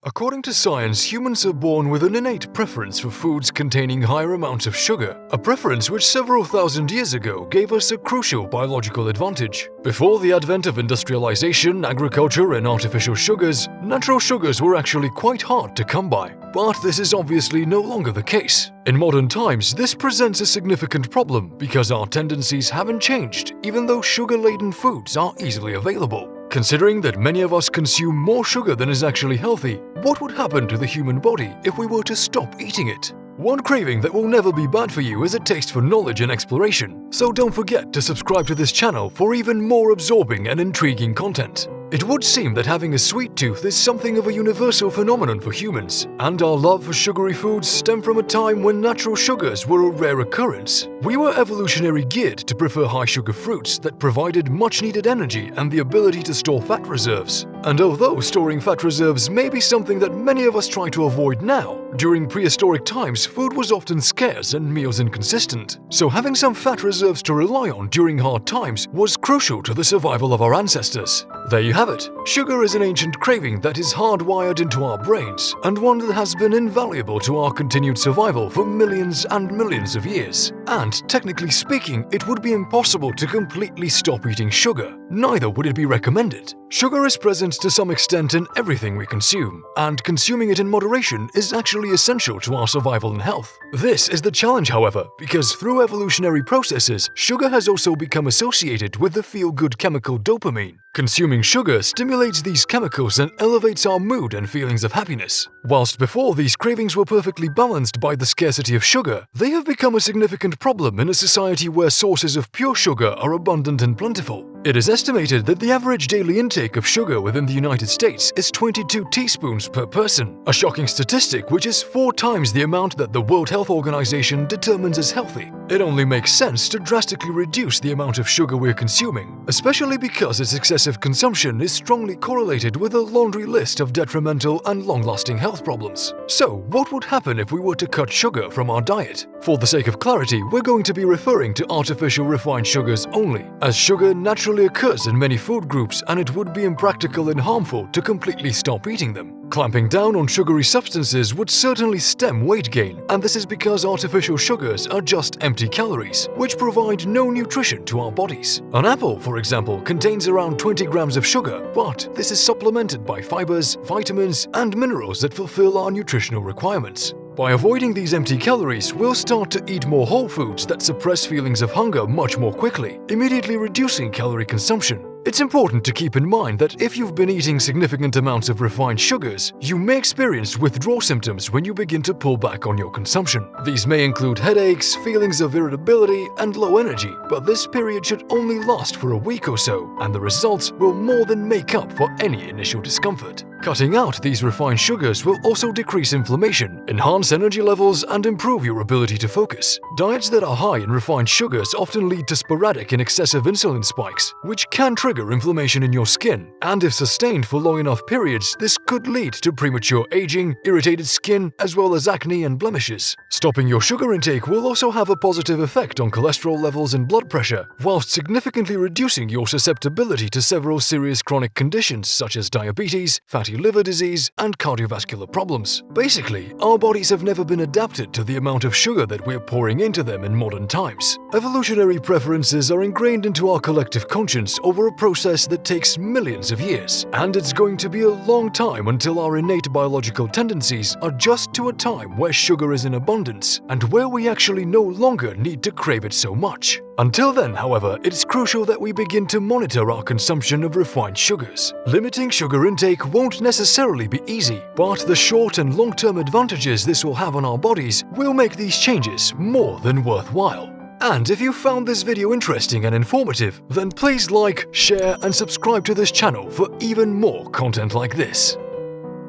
According to science, humans are born with an innate preference for foods containing higher amounts of sugar, a preference which several thousand years ago gave us a crucial biological advantage. Before the advent of industrialization, agriculture, and artificial sugars, natural sugars were actually quite hard to come by. But this is obviously no longer the case. In modern times, this presents a significant problem because our tendencies haven't changed, even though sugar-laden foods are easily available. Considering that many of us consume more sugar than is actually healthy, what would happen to the human body if we were to stop eating it? One craving that will never be bad for you is a taste for knowledge and exploration, so don't forget to subscribe to this channel for even more absorbing and intriguing content. It would seem that having a sweet tooth is something of a universal phenomenon for humans, and our love for sugary foods stem from a time when natural sugars were a rare occurrence. We were evolutionary geared to prefer high-sugar fruits that provided much-needed energy and the ability to store fat reserves. And although storing fat reserves may be something that many of us try to avoid now, during prehistoric times food was often scarce and meals inconsistent. So having some fat reserves to rely on during hard times was crucial to the survival of our ancestors. There you have it. Sugar is an ancient craving that is hardwired into our brains, and one that has been invaluable to our continued survival for millions and millions of years. And technically speaking, it would be impossible to completely stop eating sugar. Neither would it be recommended. Sugar is present to some extent in everything we consume, and consuming it in moderation is actually essential to our survival and health. This is the challenge, however, because through evolutionary processes, sugar has also become associated with the feel-good chemical dopamine. Consuming sugar stimulates these chemicals and elevates our mood and feelings of happiness. Whilst before these cravings were perfectly balanced by the scarcity of sugar, they have become a significant problem in a society where sources of pure sugar are abundant and plentiful. It is estimated that the average daily intake of sugar within the United States is 22 teaspoons per person, a shocking statistic which is 4 times the amount that the World Health Organization determines as healthy. It only makes sense to drastically reduce the amount of sugar we're consuming, especially because its excessive consumption is strongly correlated with a laundry list of detrimental and long-lasting health problems. So, what would happen if we were to cut sugar from our diet? For the sake of clarity, we're going to be referring to artificial refined sugars only, as sugar naturally occurs in many food groups and it would be impractical and harmful to completely stop eating them. Clamping down on sugary substances would certainly stem weight gain, and this is because artificial sugars are just empty calories, which provide no nutrition to our bodies. An apple, for example, contains around 20 grams of sugar, but this is supplemented by fibers, vitamins, and minerals that fulfill our nutritional requirements. By avoiding these empty calories, we'll start to eat more whole foods that suppress feelings of hunger much more quickly, immediately reducing calorie consumption. It's important to keep in mind that if you've been eating significant amounts of refined sugars, you may experience withdrawal symptoms when you begin to pull back on your consumption. These may include headaches, feelings of irritability, and low energy, but this period should only last for a week or so, and the results will more than make up for any initial discomfort. Cutting out these refined sugars will also decrease inflammation, enhance energy levels, and improve your ability to focus. Diets that are high in refined sugars often lead to sporadic and excessive insulin spikes, which can trigger inflammation in your skin, and if sustained for long enough periods, this could lead to premature aging, irritated skin, as well as acne and blemishes. Stopping your sugar intake will also have a positive effect on cholesterol levels and blood pressure, whilst significantly reducing your susceptibility to several serious chronic conditions such as diabetes, fatty liver disease, and cardiovascular problems. Basically, our bodies have never been adapted to the amount of sugar that we're pouring into them in modern times. Evolutionary preferences are ingrained into our collective conscience over a process that takes millions of years, and it's going to be a long time until our innate biological tendencies adjust to a time where sugar is in abundance and where we actually no longer need to crave it so much. Until then, however, it's crucial that we begin to monitor our consumption of refined sugars. Limiting sugar intake won't necessarily be easy, but the short and long-term advantages this will have on our bodies will make these changes more than worthwhile. And if you found this video interesting and informative, then please like, share, and subscribe to this channel for even more content like this.